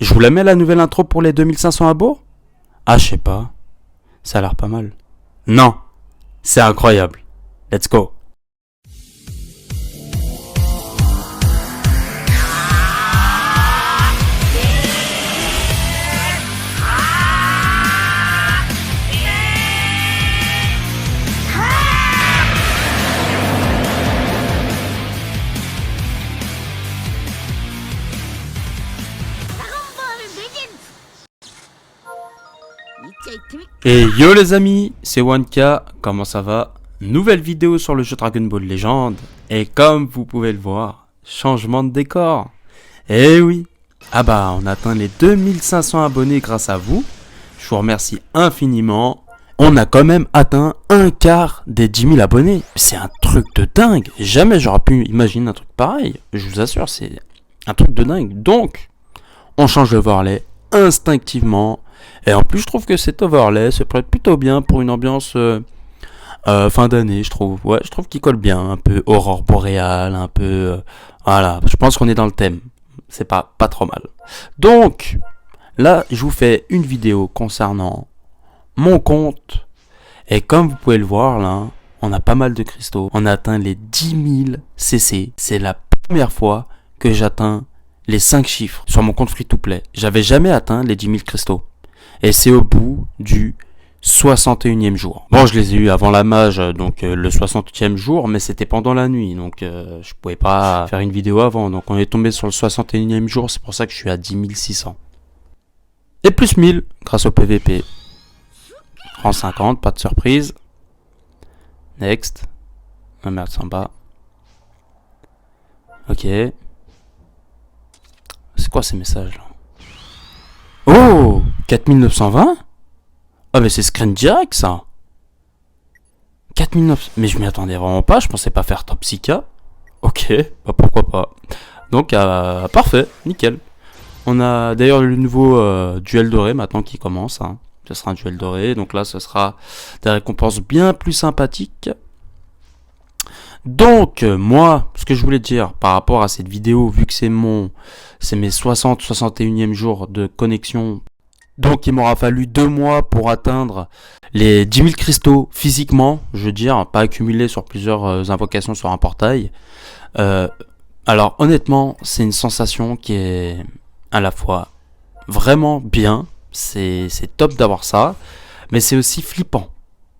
Je vous la mets la nouvelle intro pour les 2500 abos? Ah, je sais pas. Ça a l'air pas mal. Non, c'est incroyable. Let's go. Et yo les amis, c'est 1K, comment ça va? Nouvelle vidéo sur le jeu Dragon Ball Legend. Et comme vous pouvez le voir, changement de décor. Eh oui. Ah bah on a atteint les 2500 abonnés grâce à vous. Je vous remercie infiniment. On a quand même atteint un quart des 10 000 abonnés. C'est un truc de dingue. Jamais j'aurais pu imaginer un truc pareil. Je vous assure, c'est un truc de dingue. Donc, on change le overlay instinctivement. Et en plus, je trouve que cet overlay se prête plutôt bien pour une ambiance fin d'année, je trouve. Ouais, je trouve qu'il colle bien. Un peu aurore boréale, un peu... voilà, je pense qu'on est dans le thème. C'est pas trop mal. Donc, là, je vous fais une vidéo concernant mon compte. Et comme vous pouvez le voir, là, on a pas mal de cristaux. On a atteint les 10 000 CC. C'est la première fois que j'atteins les 5 chiffres sur mon compte free-to-play. J'avais jamais atteint les 10 000 cristaux. Et c'est au bout du 61e jour. Bon, je les ai eu avant la mage, donc le 60e jour, mais c'était pendant la nuit, donc je pouvais pas faire une vidéo avant. Donc on est tombé sur le 61e jour, c'est pour ça que je suis à 10 600. Et plus 1000 grâce au PVP. Rang 50, pas de surprise. Next. Ah merde, c'est en bas. Ok. C'est quoi ces messages là? Oh, 4920? Ah mais c'est screen direct ça. 4900, mais je m'y attendais vraiment pas, je pensais pas faire top 6K. Ok, bah pourquoi pas. Donc parfait, nickel. On a d'ailleurs le nouveau duel doré maintenant qui commence. Hein. Ce sera un duel doré, donc là ce sera des récompenses bien plus sympathiques. Donc moi, ce que je voulais dire par rapport à cette vidéo, vu que c'est mes 61e jours de connexion, donc il m'aura fallu 2 mois pour atteindre les 10 000 cristaux physiquement, je veux dire, pas accumulés sur plusieurs invocations sur un portail. Alors honnêtement, c'est une sensation qui est à la fois vraiment bien, c'est top d'avoir ça, mais c'est aussi flippant,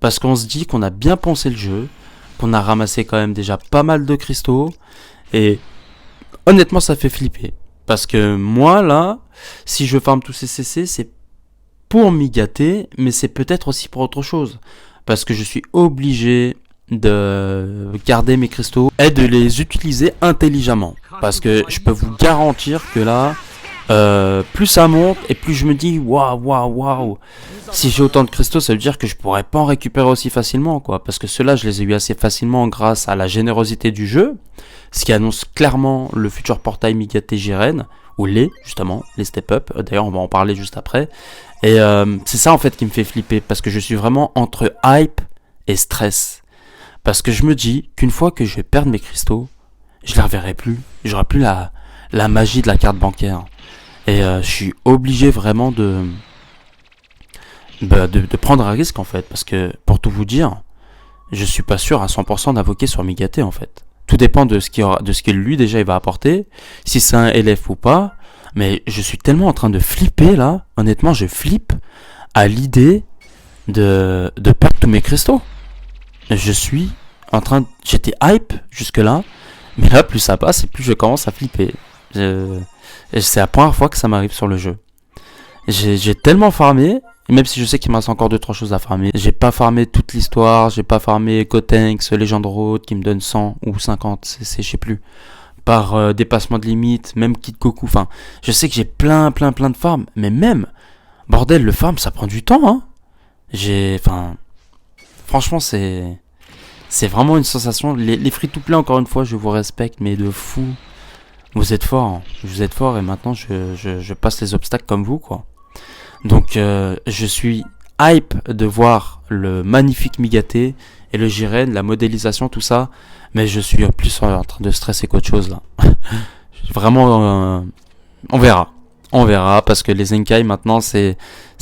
parce qu'on se dit qu'on a bien pensé le jeu, qu'on a ramassé quand même déjà pas mal de cristaux, et honnêtement ça fait flipper, parce que moi là, si je farm tous ces CC, c'est pour m'y gâter, mais c'est peut-être aussi pour autre chose, parce que je suis obligé de garder mes cristaux et de les utiliser intelligemment, parce que je peux vous garantir que là, plus ça monte et plus je me dis waouh, si j'ai autant de cristaux, ça veut dire que je pourrais pas en récupérer aussi facilement, quoi, parce que ceux-là je les ai eu assez facilement grâce à la générosité du jeu, ce qui annonce clairement le futur portail Migaté Jiren, ou justement les step up, d'ailleurs on va en parler juste après. Et c'est ça en fait qui me fait flipper, parce que je suis vraiment entre hype et stress, parce que je me dis qu'une fois que je vais perdre mes cristaux, je les reverrai plus, j'aurai plus la magie de la carte bancaire. Et je suis obligé vraiment de prendre un risque en fait, parce que pour tout vous dire, je suis pas sûr à 100% d'invoquer sur Migaté en fait. Tout dépend de ce que lui déjà il va apporter, si c'est un LF ou pas. Mais je suis tellement en train de flipper là, honnêtement je flippe à l'idée de perdre tous mes cristaux. J'étais hype jusque là, mais là plus ça passe et plus je commence à flipper. C'est la première fois que ça m'arrive sur le jeu. J'ai tellement farmé, même si je sais qu'il me reste encore 2-3 choses à farmer. J'ai pas farmé toute l'histoire, j'ai pas farmé Gotenks, Legend Road qui me donne 100 ou 50, je sais plus. Par dépassement de limite, même Kid Goku, enfin, je sais que j'ai plein de farms, mais même, bordel, le farm ça prend du temps, hein. Franchement c'est vraiment une sensation, les free-to-play encore une fois, je vous respecte, mais de fou. Vous êtes forts et maintenant je passe les obstacles comme vous, quoi. Donc je suis hype de voir le magnifique Migaté et le Jiren, la modélisation, tout ça, mais je suis plus en train de stresser qu'autre chose là. Vraiment, on verra. On verra, parce que les Zenkai maintenant c'est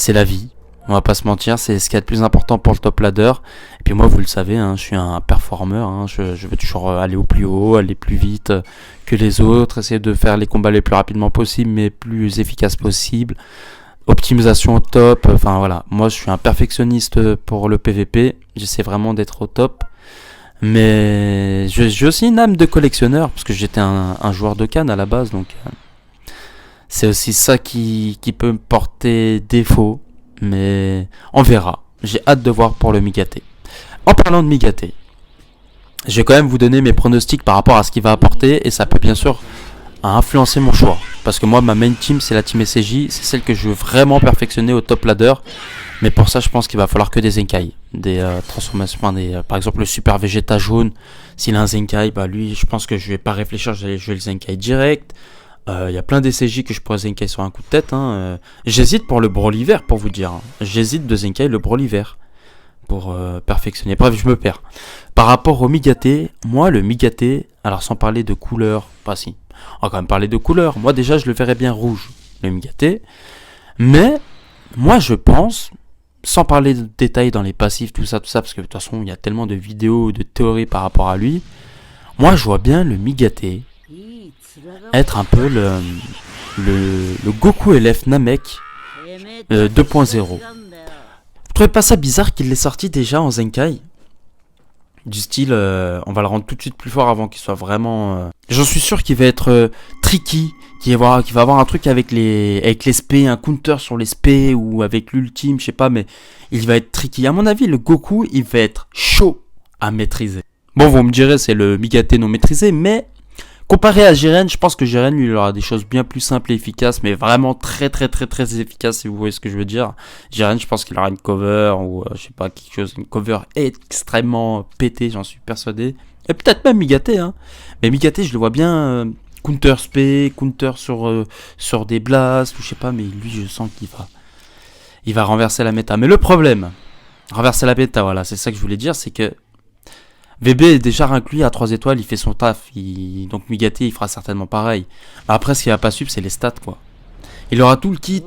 la vie. On va pas se mentir, c'est ce qui est le plus important pour le top ladder. Et puis moi, vous le savez, hein, je suis un performeur. Hein, je veux toujours aller au plus haut, aller plus vite que les autres, essayer de faire les combats les plus rapidement possible, mais plus efficace possible. Optimisation au top. Enfin voilà, moi je suis un perfectionniste pour le PVP. J'essaie vraiment d'être au top. Mais j'ai aussi une âme de collectionneur, parce que j'étais un joueur de canne à la base, donc c'est aussi ça qui peut me porter défaut. Mais on verra. J'ai hâte de voir pour le Migaté. En parlant de Migaté, je vais quand même vous donner mes pronostics par rapport à ce qu'il va apporter, et ça peut bien sûr influencer mon choix. Parce que moi, ma main team, c'est la team SCJ, c'est celle que je veux vraiment perfectionner au top ladder. Mais pour ça, je pense qu'il va falloir que des Zenkai, des transformations, par exemple le super Vegeta jaune. S'il a un Zenkai, bah lui, je pense que je vais pas réfléchir, je vais jouer le Zenkai direct. Y a plein d'SCJ que je pourrais Zenkai sur un coup de tête. J'hésite pour le Broly vert, pour vous dire. J'hésite de Zenkai le Broly vert pour perfectionner. Bref, je me perds. Par rapport au Migaté, moi le Migaté, alors sans parler de couleur, pas si. On va quand même parler de couleur. Moi déjà, je le verrais bien rouge, le Migaté. Mais moi, je pense, sans parler de détails dans les passifs, tout ça, parce que de toute façon, il y a tellement de vidéos, de théories par rapport à lui. Moi, je vois bien le Migaté être un peu le Goku LF Namek 2.0. Vous trouvez pas ça bizarre qu'il l'ait sorti déjà en Zenkai? Du style, on va le rendre tout de suite plus fort avant qu'il soit vraiment... J'en suis sûr qu'il va être tricky, qu'il va avoir un truc avec les spé, un counter sur les spé, ou avec l'ultime, je sais pas, mais il va être tricky. À mon avis, le Goku, il va être chaud à maîtriser. Bon, vous me direz, c'est le Migaté non maîtrisé, mais... comparé à Jiren, je pense que Jiren, lui, il aura des choses bien plus simples et efficaces, mais vraiment très efficaces, si vous voyez ce que je veux dire. Jiren, je pense qu'il aura une cover, ou je sais pas, quelque chose, une cover extrêmement pétée, j'en suis persuadé. Et peut-être même Migaté, hein. Mais Migaté, je le vois bien counter spé, counter sur des blasts, ou je sais pas, mais lui, je sens qu'il va renverser la méta. Mais le problème, renverser la méta, voilà, c'est ça que je voulais dire, c'est que VB est déjà inclus à 3 étoiles, il fait son taf, donc Migaté il fera certainement pareil. Après ce qu'il va pas suivre c'est les stats quoi. Il aura tout le kit,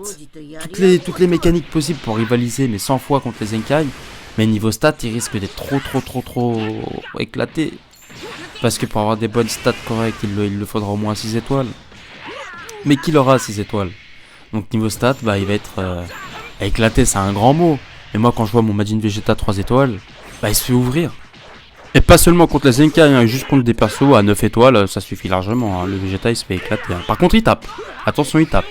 toutes les mécaniques possibles pour rivaliser mais 100 fois contre les Zenkai. Mais niveau stats il risque d'être trop éclaté. Parce que pour avoir des bonnes stats correctes il le faudra au moins 6 étoiles. Mais qu'il aura 6 étoiles. Donc niveau stats bah, il va être éclaté, c'est un grand mot. Mais moi quand je vois mon Majin Vegeta 3 étoiles, bah il se fait ouvrir. Et pas seulement contre les Zenkai, hein, juste contre des persos à 9 étoiles, ça suffit largement. Hein. Le Vegeta il se fait éclater. Hein. Par contre il tape. Attention il tape.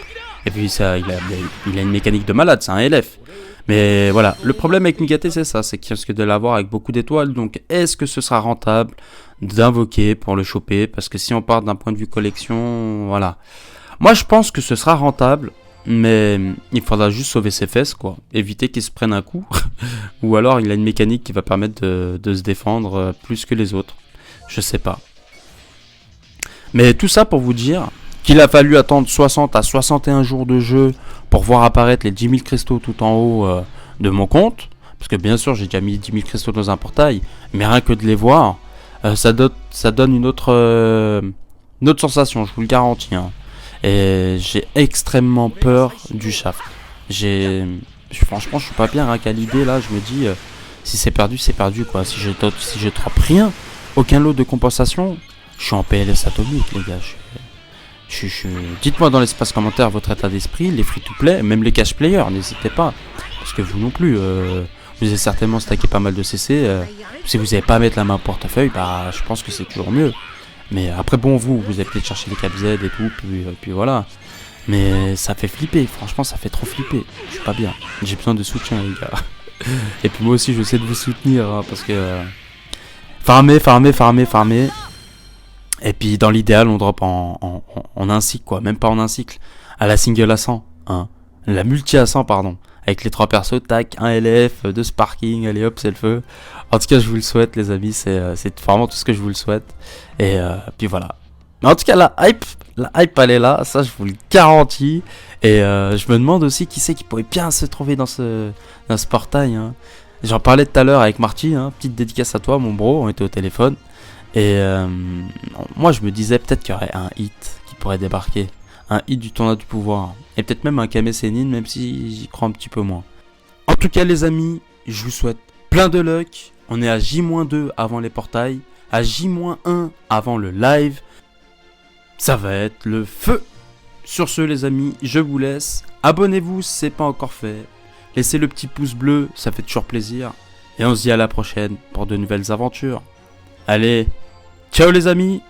Et puis ça, il a une mécanique de malade, c'est un LF. Mais voilà, le problème avec Migaté c'est ça, c'est qu'il risque de l'avoir avec beaucoup d'étoiles. Donc est-ce que ce sera rentable d'invoquer pour le choper? Parce que si on part d'un point de vue collection, voilà. Moi je pense que ce sera rentable. Mais il faudra juste sauver ses fesses quoi, éviter qu'il se prenne un coup. Ou alors il a une mécanique qui va permettre de se défendre plus que les autres. Je sais pas. Mais tout ça pour vous dire qu'il a fallu attendre 60 à 61 jours de jeu pour voir apparaître les 10 000 cristaux tout en haut de mon compte. Parce que bien sûr j'ai déjà mis 10 000 cristaux dans un portail. Mais rien que de les voir, ça donne une autre sensation, je vous le garantis. Hein. Et j'ai extrêmement peur du shaft. Franchement, je suis pas bien à l'idée là. Je me dis, si c'est perdu quoi. Si je drop rien, aucun lot de compensation, je suis en PLS atomique, les gars. Dites-moi dans l'espace commentaire votre état d'esprit, les free-to-play, même les cash players, n'hésitez pas. Parce que vous non plus, vous avez certainement stacké pas mal de CC. Si vous n'avez pas à mettre la main au portefeuille, bah je pense que c'est toujours mieux. Mais après bon vous avez peut-être cherché les cap Z et tout, puis voilà. Mais ça fait flipper, franchement ça fait trop flipper. Je suis pas bien, j'ai besoin de soutien les gars. Et puis moi aussi je sais de vous soutenir hein, parce que farmer. Et puis dans l'idéal on drop en un cycle quoi, même pas en un cycle. À la single à 100, hein. La multi à 100 pardon. Avec les 3 persos, tac, 1 LF, 2 sparking, allez hop c'est le feu. En tout cas je vous le souhaite les amis, c'est vraiment tout ce que je vous le souhaite. Et puis voilà. Mais en tout cas la hype elle est là, ça je vous le garantis. Et je me demande aussi qui c'est qui pourrait bien se trouver dans ce portail. Hein. J'en parlais tout à l'heure avec Marty, hein, petite dédicace à toi mon bro, on était au téléphone. Et moi je me disais peut-être qu'il y aurait un hit qui pourrait débarquer. Un hit du tournoi du pouvoir. Et peut-être même un Kame Sennin, même si j'y crois un petit peu moins. En tout cas les amis, je vous souhaite plein de luck. On est à J-2 avant les portails, à J-1 avant le live. Ça va être le feu. Sur ce les amis, je vous laisse. Abonnez-vous si ce n'est pas encore fait. Laissez le petit pouce bleu, ça fait toujours plaisir. Et on se dit à la prochaine pour de nouvelles aventures. Allez, ciao les amis!